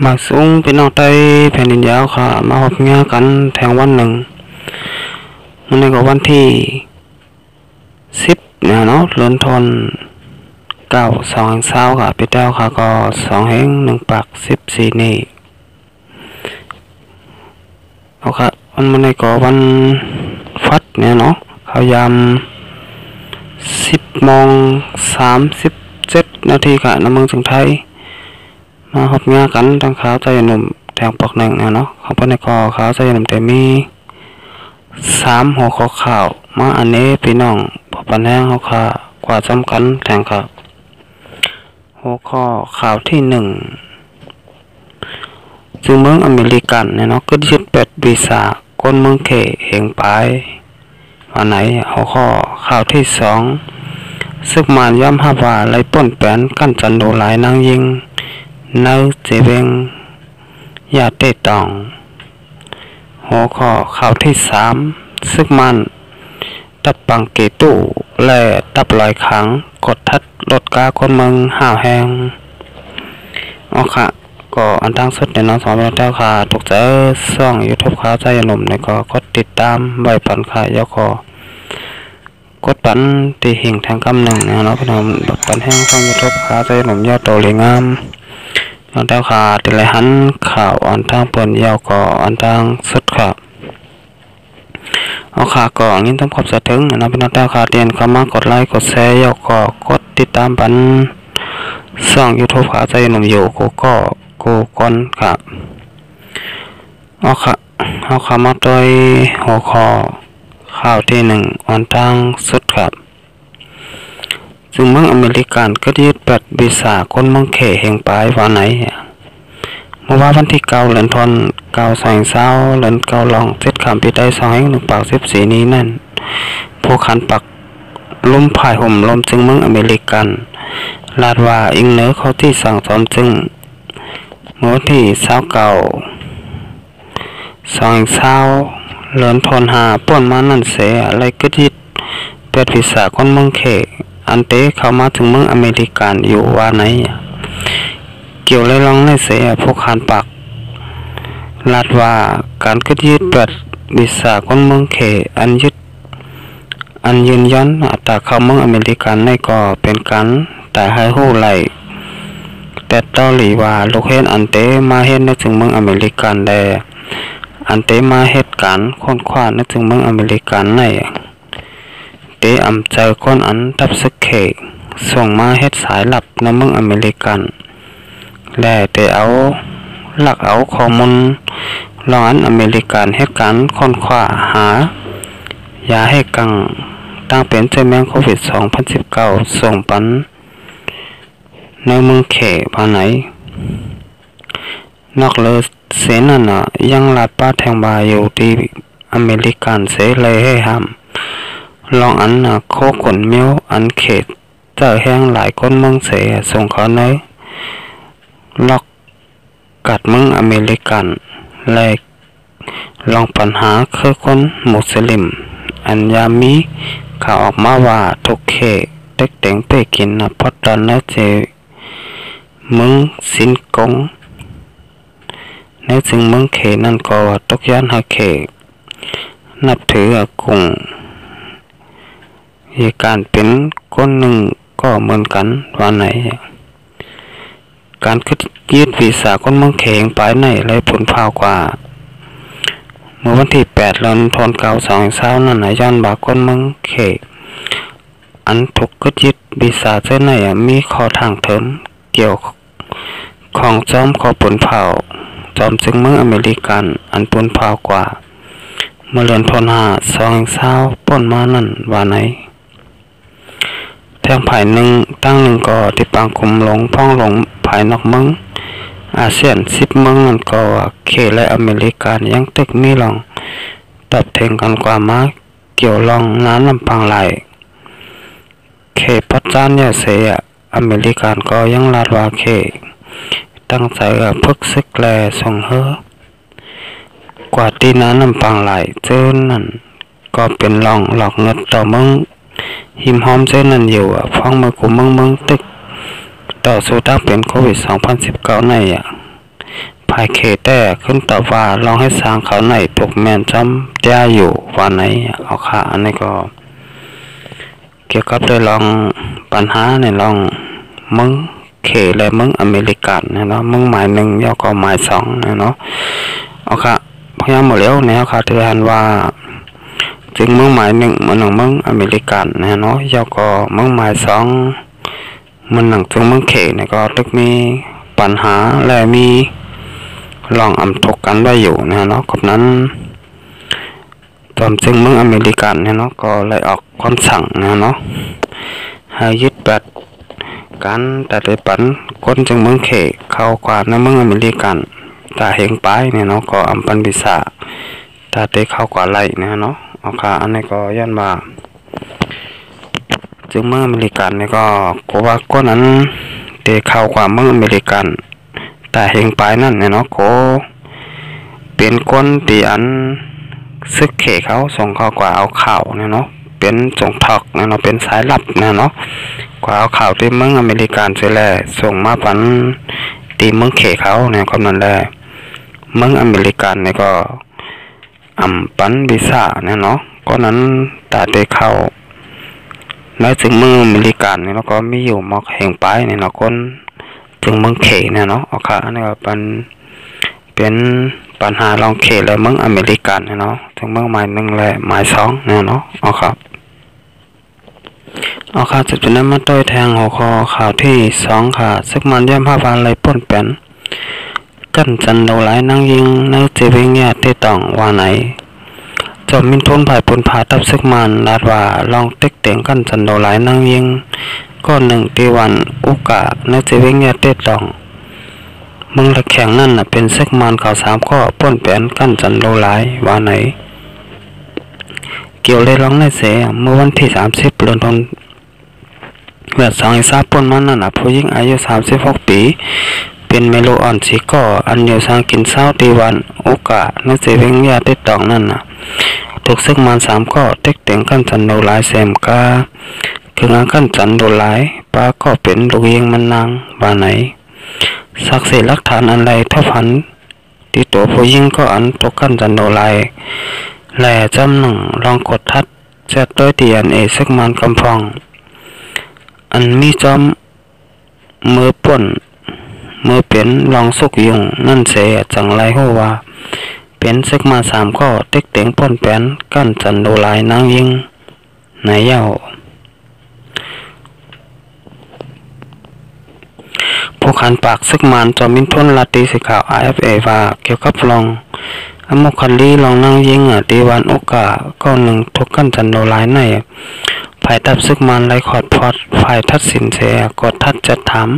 มาสูงพี่น้องใต้แผ่นดินยาวค่ะมาพบเงี้ยกันแทงวันหนึ่งวันนี้ก็วันที่10เนี่ยเนาะเดือนธันวาคม2ค่ะพี่เต้าค่ะก็2/1/14นี่เอาค่ะวันนี้ก็วันฟัดเนี่ยเนาะเขายาม10:37ค่ะในเมืองสุงไทยมาพบเงี้ยกันทางขาวใจหนุ่มแทงปอกหนึ่งเนาะเขาเป็นในกอขาวใจหนุ่มแต่มี3หัวข้อข่าวมาอันนี้พี่น้องพอปันแห้งเขาค่ะกว่าสำคัญแทงค่ะหัวข้อข่าวที่1ซึ่งเมืองอเมริกันเนี่ยเนาะก็ยึด8วีซ่าคนเมืองเขเหงไปวันไหนหัวข้อข่าวที่2ซึกมานย้ำฮับว่าไล่ป้นแปนกั้นจันโดหลายนางยิงนาวเจเวงยาเตตองหัวข้อข่าวที่3ซึกมันตับปังเกตุและตับลอยขังกดทัดรถกาคนเมืองห่าวแหงอ๋อค่ะก็อันตั้งสุดในน้องสองเจ้าค่ะถูกใจซ่องยูทูบข่าวใจหนุ่มในก็กดติดตามใบปันค่ะยกกดปันตีหิ่งทางกำหนึ่งนะเนาะพี่น้องปันแห้งช่องยูทูบข่าวใจหนุ่มยอดโตเลยงามน้องเจ้าค่ะติดไหลหันข่าวอันทางเปิ่นยาวก็อันทางสุดค่ะเอาค่ะก่อนนี้ต้องขอบสะถึงนะพี่น้องเจ้าค่ะเรียนเข้ามากดไลค์กดแชร์ยาวก็กดติดตามปันช่องยูทูบข่าวใจหนุ่มอยู่ก็กูก่อนค่ะเอาค่ะมาโดยหัวข้อข่าวที่1อันทางสุดครับซึ่งเมืองอเมริกันก็ยึด8วีซ่าคนเมืองเขเหงไปวันไหนเมื่อวันที่9เดือนธันวาคม2020เดือน9ลอง7ค่ำปีใด2/1/14นี้นั่นผู้ขันปักลุ่มผายห่มลมจึงเมืองอเมริกันลาดว่าอิงเหนือเขาที่สั่งสอนจึงเมื่อที่29 2/20เดือนธันวาคมป่นมานั่นเสียอะไรก็ยึด8วีซ่าคนเมืองเขอันเตะเข้ามาถึงเมืองอเมริกันอยู่ว่าไหนเกี่ยวเลยลองในเสียพวกขานปักลาดว่าการกึดยึด8วีซ่าคนเมืองเขอันยืนยันอัตราเข้าเมืองอเมริกันในก็เป็นการแต่ให้หู้ไหลแต่ต่อหลีว่าลูกเห็นอันเตะมาเห็นในถึงเมืองอเมริกันแดอันเตะมาเหตุการณ์ค้นคว้าในถึงเมืองอเมริกันในเตะอำเจอคนอันทับสึกเขส่งมาเฮ็ดสายลับในเมืองอเมริกันและเตะเอาหลักเอาข้อมูลลองอันอเมริกันเฮ็ดการค้นคว้าหายาให้กังตั้งเป็นเจ้าแมงโควิด2019ส่งปันในเมืองเขภายในนอกเลยเสนั่นยังลาดป้าแทงบาอยู่ที่อเมริกันเสเลยให้ห้ามลองอันโคขนเมียวอันเขตเจอแห้งหลายคนเมืองเสส่งเขาเนยล็อกกัดเมืองอเมริกันแลกลองปัญหาคือคนมุสลิมอันยามีข่าวออกมาว่าทุกเขตเด็กเต็งไปกินพอตอนนั้นเจเมืองสินกงในจึงเมืองเขนั่นก็ตกย่านหาเขนับถือกลุ่มเหตุการณ์เป็นคนหนึ่งก็เหมือนกันวันไหนการยึดวีซ่าคนเมืองเขงไปไหนไรผลพาวกว่าเมื่อวันที่8เดือนธันวาคม2020นั่นย้อนบาคนเมืองเขอันถูกยึดวีซ่าเจ้าไหนมีข้อทางเถิมเกี่ยวของจอมข้อผลเผาจอมจึงเมืองอเมริกันอันผลเผากว่าเมื่อเดือนธันวาคม2020ป่นมานั่นว่าไหนแทงภายหนึ่งตั้งหนึ่งก็ติดปังคุมหลงพ้องหลงภายนอกเมืองอาเซียน10เมืองนั่นก็เขและอเมริกันยังตึกมีลองตับเทงกันกว่ามาเกี่ยวลองน้ำลำปังไหลเขปัจจานยาเสียอเมริกันก็ยังลาดว่าเขตั้งใจพึกซึกแลส่งเฮอกว่าที่น้ำลำปังไหลเจอนั่นก็เป็นลองหลอกเงินต่อเมืองหิมหอมเส้นนั่นอยู่ฟ้องมือกูเมืองตึกต่อสู้ตั้งเป็นโควิด2019ใน ภายเขตแต่ขึ้นตอบว่าลองให้สร้างเขาในตกแมนจำแจ้อยู่ว่าไหนเอาค่ะอันนี้ก็เกี่ยวกับได้ลองปัญหาในลองมึงเขและมึงอเมริกันนะเนาะมึงหมายหนึ่งย่อก็หมายสองนะเนาะเอาค่ะพยายามหมดแล้วเนี่ยค่ะที่อ่านว่าจึงมึงหมายหนึ่งมันหนังมึงอเมริกันนะเนาะย่อก็มึงหมายสองมันหนังจึงมึงเขเนี่ยก็ตึกมีปัญหาและมีลองอำทกกันไว้อยู่นะเนาะกับนั้นตอนจึงมึงอเมริกันเนี่ยเนาะก็เลยออกความสั่งนะเนาะให้ยึดแบบการแต่ได้ปันคนจึงมึงเขเข้ากว่าในมึงอเมริกันตาเฮงไปเนี่ยเนาะก็อำปันบิษาตาเตเข้ากว่าไรนะเนาะเอาค่ะอันนี้ก็ย้อนว่าจึงมึงอเมริกันเนี่ยก็กว่าก้นนั้นเตเข้ากว่ามึงอเมริกันตาเฮงไปนั่นเนี่ยเนาะโคเป็นคนตีอันซึกเขเขาส่งเข้ากว่าเอาข่าวเนี่ยเนาะเป็นส่งทอกเนี่ยเนาะเป็นสายลับเนี่ยเนาะกว่าเอาข่าวที่เมืองอเมริกันเสร็จแล้วส่งมาปันตีเมืองเขเขาเนี่ยคนนั้นแหละเมืองอเมริกันเนี่ยก็ปันวีซ่าเนี่ยเนาะก็นั้นตาเตเข้าแล้วถึงเมืองอเมริกันเนี่ยแล้วก็มีอยู่มอกแห่งไปเนี่ยเนาะคนถึงเมืองเขเนี่ยเนาะเอาค่ะอันนี้ก็เป็นปัญหาลองเขตและเมืองอเมริกันเนาะถึงเมืองหมายหนึ่งและหมายสองเนาะเอาครับเอาค่ะจะเป็นน้ำมันต้อยแทงหัวคอข่าวที่สองค่ะซึกมันย่ำภาพอะไรป่นเป็นกันจันโดหลายนั่งยิงในเจวิงเนี่ยเตต่องว่าไหนจอมมินทนผ่ายปนผาตับซึกมันลาดว่าลองเต็กเตียงกันจันโดหลายนั่งยิงก็หนึ่งตีวันอุกะในเจวิงเนี่ยเตต่องมึงละแข่งนั่นเป็นซึกมันข่าวสามข้อป่นเป็นกันจันโดหลายว่าไหนเกี่ยวเลยร้องในเสเมื่อวันที่30 เดือนธันวาคมเมื่อสองอีสาป่นมันนั่นผู้หญิงอายุ36 ปีเป็นเมโลอ่อนสีก่ออันอยู่สร้างกินเศร้าตีวันโอกาในเสวิงยาติดตองนั่นถูกซึกมัน3ข้อเต็กเต็งกันจันโดหลายแซมกาคืองานกันจันโดหลายป้าก็เป็นลูกเองมันนางว่าไหนสักเศษหลักฐานอะไรเท่าพันที่ตัวผู้หญิงก็อันตกกันจันโดหลายแหล่จำหนึ่งลองกดทัดแจ็ดด้วยDNAซึกมันกำพองอันมีจอมมือป่นมือเป็นลองสุกยุงนั่นเสียจังไรหัวว่าเป็นซึกมา3ข้อเต็กเต็งป่นแป้นกั้นจันโดหลายนางยิงในเย้าผู้ขันปากซึกมันจอมินทนลาตีสิข่าว IFA ว่าเกี่ยวกับลองอมุคันลีลองนั่งยิงตีวันโอกาก็หนึ่งทุกกันจันโดหลายในฝ่ายตับซึกมันไล่ขอดพอดฝ่ายทัดสินเสียกดทัดจัดถาม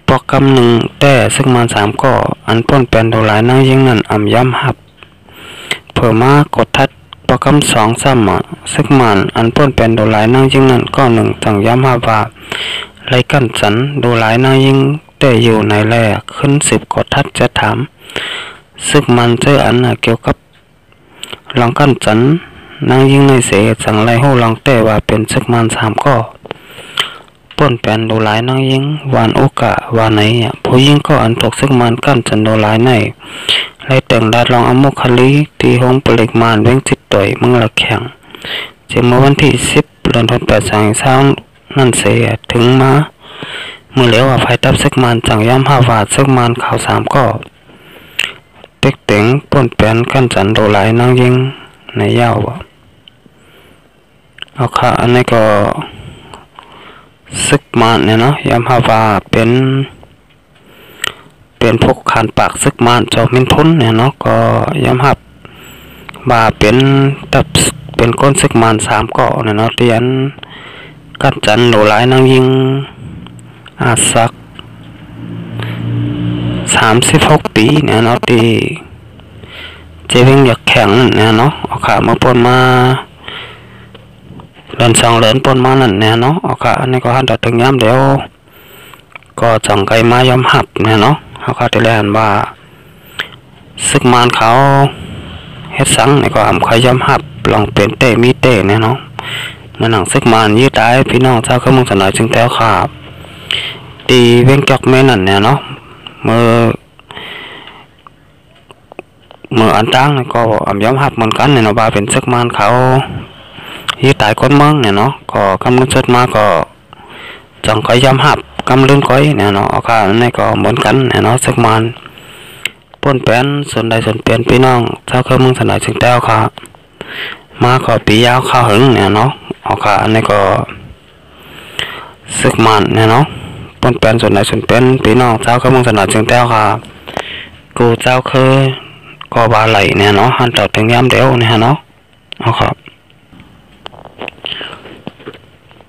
ปอกกำหนึ่งแต่ซึกมัน3ข้ออันป่นเป็นโดหลายนั่งยิงนั่นย้ำหับเผื่อมากดทัดปอกกำ2 3ซึกมันอันป่นเป็นโดหลายนั่งยิงนั่นก็หนึ่งต้องย้ำหับว่าไล่กันจันโดหลายนั่งยิงแต่อยู่ในแรกขึ้น10กดทัดจะถามซึกมันเจออันเกี่ยวกับลองกันจันนางยิงในเสสังไรหูลองแต่ว่าเป็นซึกมัน3ข้อป่นแปนโดหลายนางยิงวานโอกะวานไหนผู้ยิงก็อันตกซึกมันกันจันโดหลายในไล่แต่งดาดลองอมุคลีตีหงปลิกมานเว้งจิตต่อยมึงละแข่งจึงเมื่อวันที่10 เดือนธันวาคมเช้านั่นเสถึงมาเมื่อเหลียวภายตับซึกมันจังย้ำ5 วาดซึกมันข่าว3ข้อเต็กเต็งป่นแปนกันจันโดหลายนางยิงในเย้าเอาค่ะอันนี้ก็ซึกมันเนี่ยเนาะย้ำว่าเป็นพวกขันปากซึกมันจอมินทุนเนี่ยเนาะก็ย้ำว่าเป็นก้นซึกมัน3ข้อเนี่ยเนาะเรียนกันจันโดหลายนางยิงอาสัก36 ปีเนี่ยเนาะที่เจวิงอยากแข่งเนี่ยเนาะเอาค่ะมาปนมาเดิน2 เหรียญปนมานั่นเนี่ยเนาะเอาค่ะอันนี้ก็หันต่อถึงย้ำเดี๋ยวก็จังไกมายอมหับเนี่ยเนาะเอาค่ะที่แรกว่าซึกมันเขาเฮ็ดสังเนี่ยก็เขายอมหับลองเป็นเตมีเตเนี่ยเนาะมันหนังซึกมันยืดได้พี่น้องเจ้าเขามุ่งสนอยจึงแถวขาบตีเว้งจอกแม่นั่นเนี่ยเนาะ มืออันตั้งก็ยอมรับเหมือนกันเนี่ยเนาะว่าเป็นซึกมันเขาที่ตายคนเมืองเนี่ยเนาะก็กำลังสุดมาก็จังก็ยอมรับกำลังก้อยเนี่ยเนาะเอาค่ะนี่ก็เหมือนกันเนี่ยเนาะซึกมันป่นแปนส่วนใดส่วนเปลี่ยนพี่น้องเจ้าเคยมึงสนายถึงแต้วค่ะมาก็ปียาวข้าวหึงเนี่ยเนาะเอาค่ะอันนี้ก็ซึกมันเนี่ยเนาะป่นแปนส่วนใดส่วนเปลี่ยนพี่น้องเจ้าเคยมึงสนายถึงแต้วค่ะกูเจ้าเคยก็บาไหลเนี่ยเนาะหันต่อถึงย้ำเดียวเนี่ยเนาะเอาครับ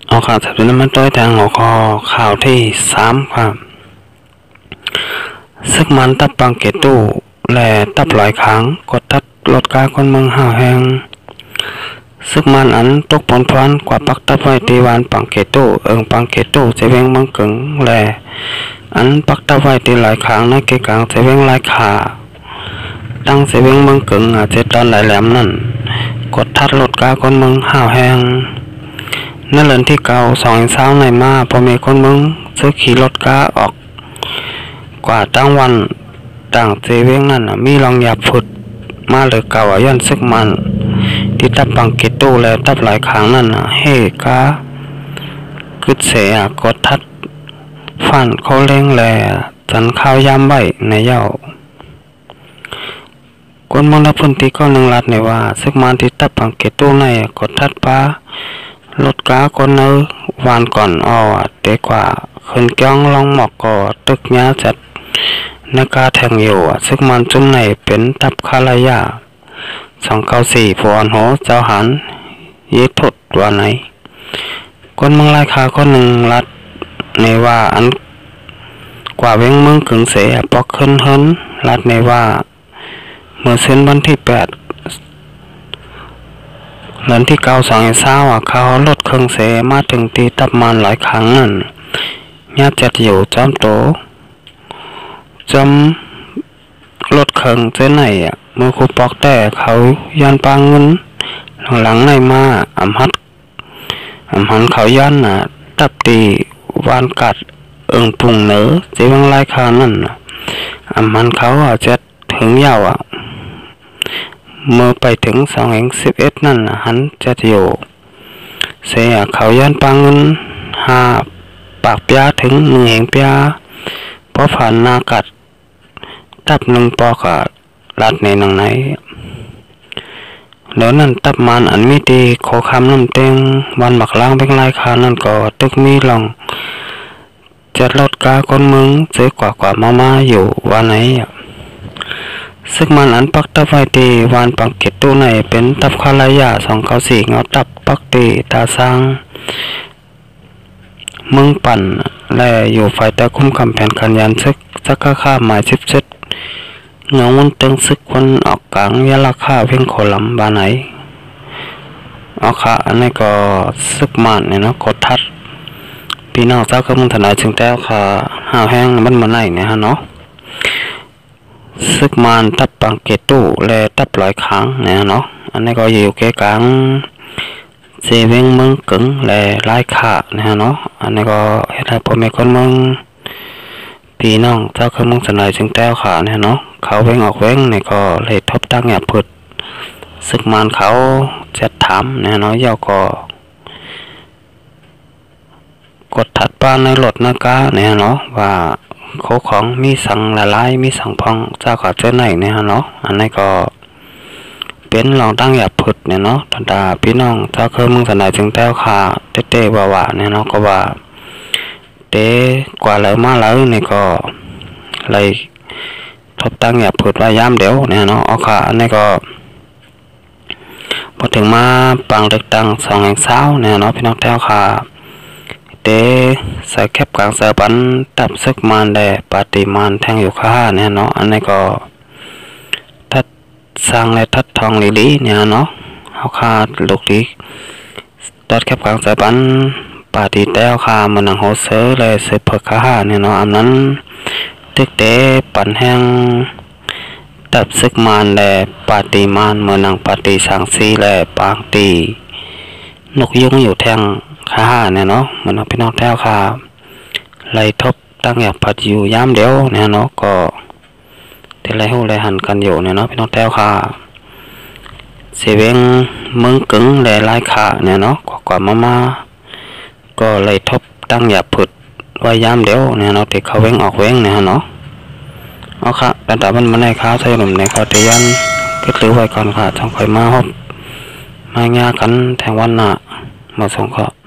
เอาข่าวสัปดาห์มันต้อยแทงหัวคอข่าวที่3ครับซึกมันตับปังเกตู้และตับหลายครั้งกดทัดลดการคนเมืองห่าวแหงซึกมันอันตกผลพลันกว่าปักตับไว้ตีวานปังเกตู้ปังเกตู้เจเวงเมืองกึ่งและอันปักตับไว้ตีหลายครั้งในเกกลางเจเวงหลายขาตั้งเจเวงเมืองกึ่งเจตอนหลายแหลมนั่นกดทัดลดการคนเมืองห่าวแหงนั่นเรือนที่เก่า2 เช้าในมาพอมีคนเมืองซื้อขี่รถก้าออกกว่าตั้งวันต่างเจเวงนั่นมีรองยาผุดมาเลยเก่าย้อนซึกมันที่ตับปังเกตู้และตับหลายครั้งนั่นเฮกาคึดเสียกดทัดฟันเขาเล่งแลจันข้าวยามใบในเย้าคนมองรับพื้นที่ก็นึงรัดในว่าซึกมันที่ตับปังเกตู้ในกดทัดป้ารถก้าคนเนอวานก่อนเตะกว่าขึ้นจ้องลองหมอกก่อตึกย้าจัดนักการแทงอยู่ซึกมันจุ่มในเป็นตับคาลายา294ผู้อ่อนโหเจ้าหันยึดทดว่าไหนคนเมืองลายคาคนหนึ่งรัดในว่าอันกว่าเว้งเมืองกึ่งเสียปอกขึ้นเฮินรัดในว่าเมื่อเส้นวันที่8เดือนที่9 2 เช้าเขาลดเครื่องเสมาถึงตีตับมันหลายครั้งนั่นญาติจัดอยู่จอมโตจำรถเครื่องเจ้าไหนเมื่อคูปอกแต่เขายันปางเงินหลังในมาอำหันเขายันตับตีวานกัดปุ่งเหนือเจียงลายคานั่นอำหันเขาจะถึงยาวเมื่อไปถึง211นั่นหันจะอยู่เสียเขายันปางเงิน5 ปากปยาถึง1 เหงปยาเพราะผ่านนากัดตับ1 ปอกลัดในหนังไหนแล้วนั่นตับมันอันมีตีโคคำน้ำเต็งวันหมักล้างเป็นลายคานั่นก็ตึกมีลองจัดรถกาคนเมืองเจ๊กว่ามาอยู่วันไหนซึกมันอันปักตับไว้ตีวานปังเกตตู้ในเป็นตับคาลายา294เงาตับปักตีตาสร้างเมืองปั่นและอยู่ฝ่ายแต่คุ้มคำแผ่นคันยันซึกสักข้าหมาย17เงาวนตึงซึกคนออกกลางยาราคาเพ่งโคลำบาไหนเอาค่ะอันนี้ก็ซึกมันเนี่ยเนาะกดทัดพี่น้องเจ้าก็มึงถนายถึงแต้วค่ะห่าวแห้งมันมาไหนเนี่ยฮะเนาะซึกมันตับปังเกตู้และตับหลายครั้งเนี่ยเนาะอันนี้ก็อยู่เกกลางเซเวงเมืองกึ่งและลายขาเนี่ยเนาะอันนี้ก็เฮ็ดให้พ่อแม่คนเมืองพี่น้องเจ้าก็มึงถนายถึงแต้วค่ะเนี่ยเนาะเขาเว้งออกเว้งเนี่ยก็เลยทบตั้งหยาบพุดซึกมันเขาจะถามเนี่ยเนาะย่อก็กดถัดป้านในรถนากาเนี่ยเนาะว่าเขาของมีสั่งละลายมีสั่งพองเจ้าขาเจ้าไหนเนี่ยเนาะอันนี้ก็เป็นลองตั้งหยาบพุดเนี่ยเนาะธรรมดาพี่น้องเจ้าเคยมึงถนายถึงแต้วค่ะเต้ว่าเนี่ยเนาะก็ว่าเต้กว่าเลยมาแล้วเนี่ยก็เลยทบตั้งหยาบพุดว่ายามเดี๋ยวเนี่ยเนาะเอาค่ะอันนี้ก็พอถึงมาปังเลือกตั้ง2 เช้าเนี่ยเนาะพี่น้องแต้วค่ะเตใส่แคบกลางสะบันตับซึกมันได้ปฏิมานแทงอยู่ข้าเนี่ยเนาะอันนี้ก็ทัดสร้างและทัดทองลีเนี่ยเนาะเอาค่าลูกลีตัดแคบกลางสะบันปฏิแต้วค่ามันหนังโฮเซอร์และเสือเผือกข้าเนี่ยเนาะอันนั้นตึกเตปั่นแห้งตับซึกมันและปฏิมานเหมือนหนังปฏิสังสีและปางตีนกยุงอยู่แทงข้าเนี่ยเนาะมันพี่น้องแท้วค่ะไล่ทบ ตั้งอยากผัดอยู่ยามเดียวเนี่ยเนาะก็ที่ไรหูไรหันกันอยู่เนี่ยเนาะพี่น้องแต้วค่ะเสเวงเมืองกึ่งแลลายขาเนี่ยเนาะกว่ามาก็เลยทบตั้งอยากผุดไว้ยามเดียวเนี่ยเนาะที่เขาเว้งออกเว้งเนี่ยเนาะเอาค่ะแต่ตามันในข้าวใส่หนุ่มในข้าวเตียนก็ถือไว้ก่อนค่ะช่องคอยมาฮบมางากันแทงวันหน้ามาส่งเคราะห์